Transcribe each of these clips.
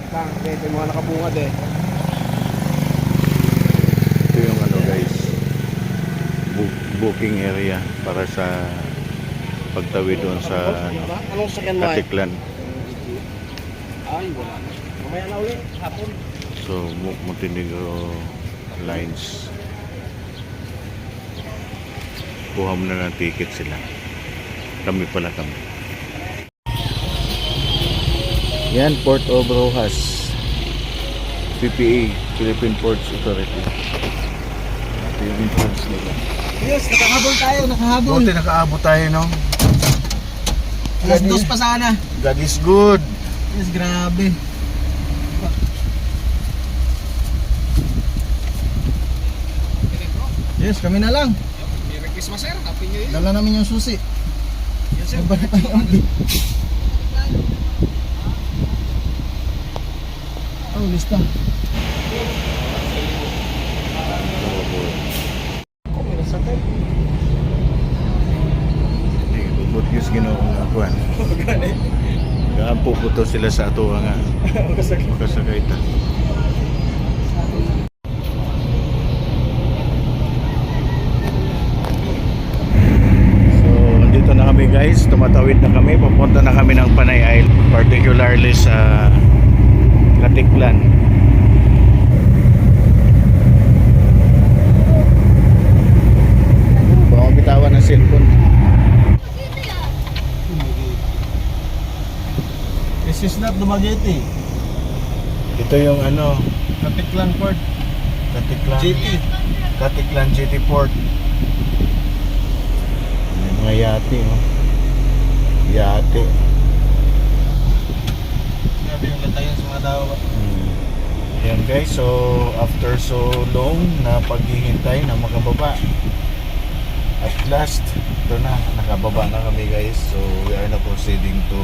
Lang, ito yung mga nakabungad eh. Ito yung ano guys, booking area para sa pagtawid doon sa Anong sakyan mo ay? Katiklan. Ay, wala. Mamaya na ulit, hapon. So Montenegro Lines. Kuha mo na ng ticket sila. Kami pala kami. Yan, Port of Rojas. PPA, Philippine Ports Authority. Ito yung entrance nila. Yes, nakahabol tayo, nakahabol. Buti nakaabot tayo, no? Alas 2 pa sana. God is good. Yes, grabe. Yes, kami na lang. Merry Christmas sir, Happy New Year. Dala namin yung susi. Yes sir. Nagbalik tayo ang bit. Oh, lista. Ibubot yung ginoong akuan. Gaampo po to sila sa ato nga. Makasakay ta. So, dito na kami guys. Tumatawid na kami. Papunta na kami ng Panay Island. Particularly sa Katiklan. Baka bitawan ng cellphone. This is not Dumaguete. Ito yung ano, Katiklan Port. Katiklan. GT. Katiklan GT Port. May mga yate, oh. Yate. Grabe yung latayan sa mga tao. Yan guys, so after so long na paghihintay na makababa, at last, ito na, nakababa na kami guys. So we are now proceeding to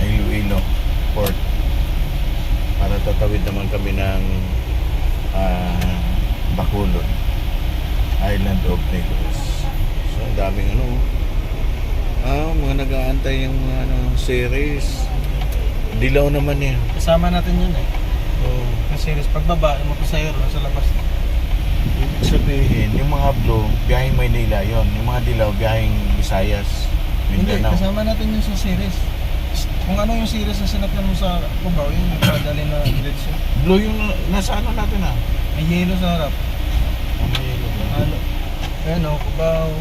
Iloilo Port para tatawid naman kami ng Bacolod Island of Negros. So ang daming ano, mga nag-aantay yung mga series. Dilaw naman eh. Kasama natin yun eh. Oh, Yung series pagbaba, yung mapasayro sa labas. ibig sabihin, yung mga blue, biyaheng Maynila yon. Yung mga dilaw, biyaheng Visayas, Hindi, Mindanao. kasama natin yun sa series. Kung ano yung series na sinakyan mo sa Cubao, yun yung padali na diretso. Blue yung nasa ano natin ah. May yellow sa harap. May yellow ba? Ano? Ayan o, Cubao.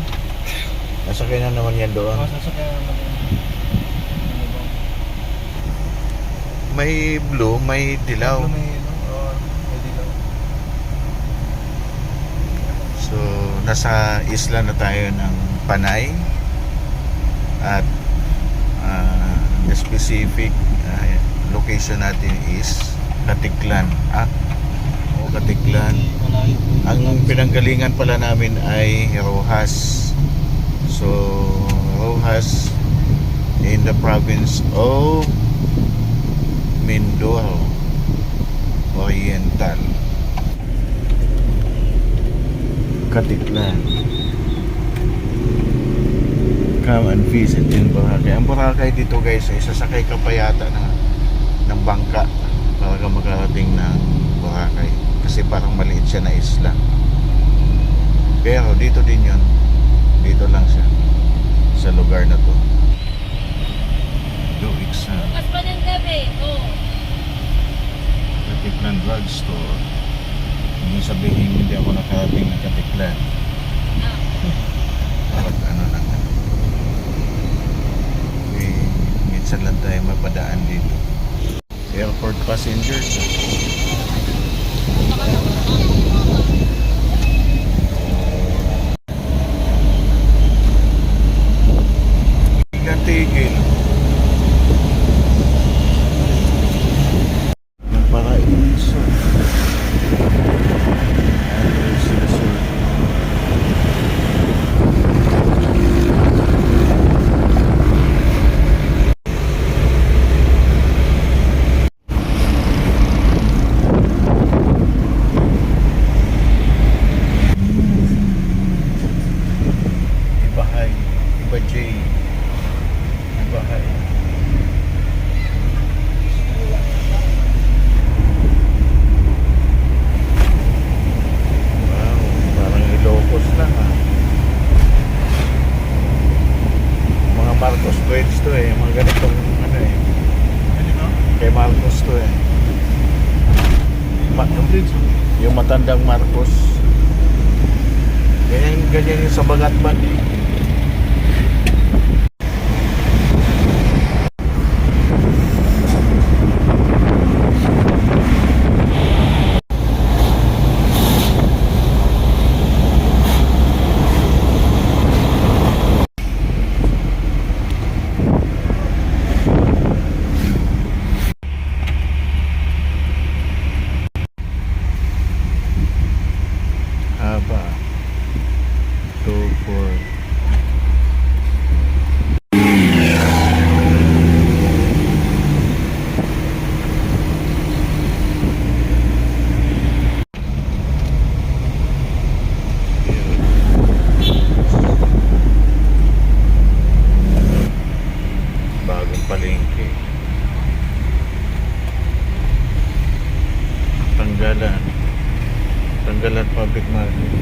Nasakay na naman yan doon. Masasakyan naman yun. Ano ba? May blue, may dilaw. May yellow. Oo, may dilaw. So, nasa isla na tayo ng Panay. At the specific location natin is Katiklan. Katiklan. Malayo. Ang pinanggalingan pala namin ay Rojas. So, Rojas in the province of Mindoro Oriental. Katiklan. Come and visit in Boracay. Ang Boracay dito guys ay sasakay ka pa yata ng bangka para ka makarating ng Boracay. Kasi parang maliit siya na isla. Pero dito din yun. Dito lang siya. Sa lugar na to. Do exam. Bukas pa ng gabi. Oo. Katiklan Drugstore. Hindi sabihin hindi ako nakarating ng Katiklan. Parang ano lang. Minsan lang tayo mapadaan dito. Airport passengers. Tigil. Ang paraiso. Andres Resort. Iba J. Iba Kay Marcos to eh. Yung matandang Marcos. Ganyan yung sa Bagatman eh. Haba 2-4 bagong palengke. Tanggalan public market.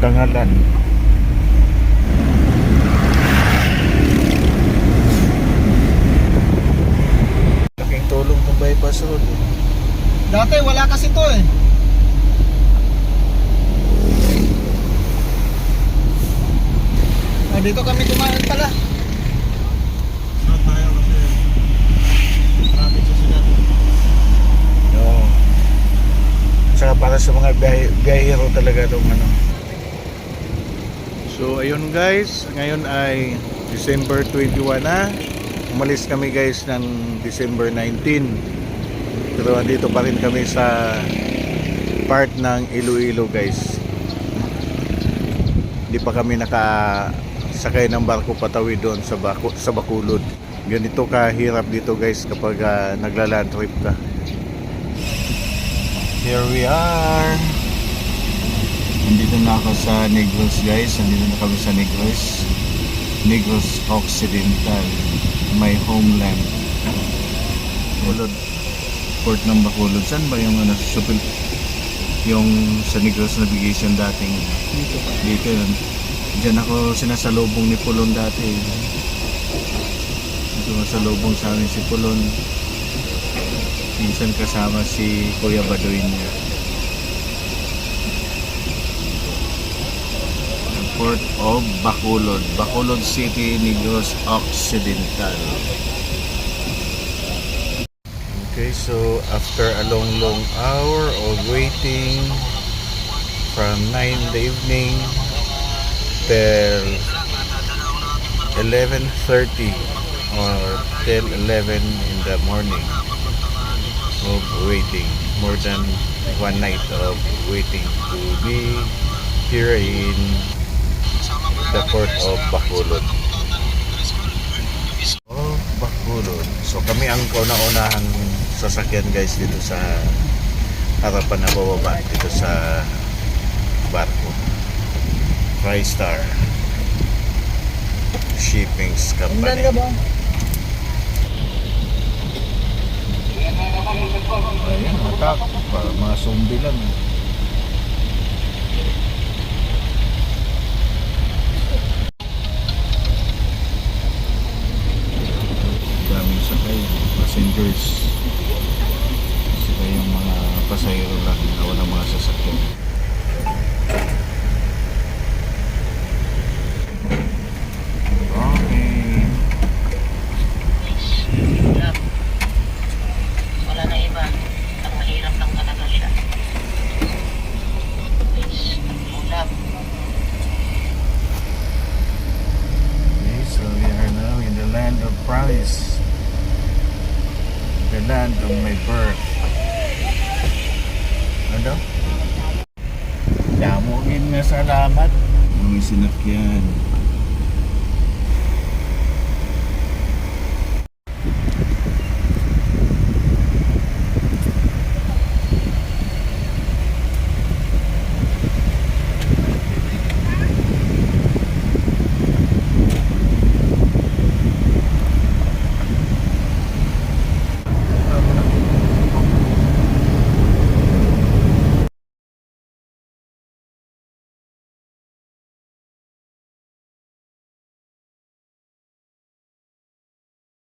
Tangalan. Laking tulong ng bypass road eh. Dati wala kasi to eh. Ah, dito kami dumaan pala. Not tayo kasi traffic sa sila. Oo. Saka para sa mga biyahero talaga itong ano. So ayun guys, ngayon ay December 21 na. Umalis kami guys ng December 19. Pero andito pa rin kami sa part ng Iloilo guys. Hindi pa kami nakasakay ng barko patawid doon sa Bacolod. Ganito kahirap dito guys kapag nagla-land trip ka. Here we are. Nandito na ako sa Negros guys. Nandito na kami sa Negros Occidental, my homeland. Bacolod, port ng Bacolod. Saan ba yung yung sa Negros Navigation dating? Dito yun. Diyan ako sinasalubong ni Pulon dati. Dito masalubong sa amin si Pulon. Minsan kasama si Kuya Badoy niya. Port of Bacolod, Bacolod City, Negros Occidental. Okay, so after a long hour of waiting from 9 in the evening till 11:30 or till 11 in the morning of waiting, more than one night of waiting to be here in the port of Bacolod. Bacolod. So kami ang kauna-unahang sasakyan guys dito sa harapan na bababa dito sa barko. TriStar Shipping Company. Ayan, matak. Para mga zombie lang. Daming sakay, passengers. Sila yung mga pasahero lang na walang mga sasakyan. Okay. Wala na iba. Ang mahirap lang talaga siya. Ulap. Okay, so we are now in the land of promise. The land of my birth. Ano? Damogin nga salamat. May sinakyan.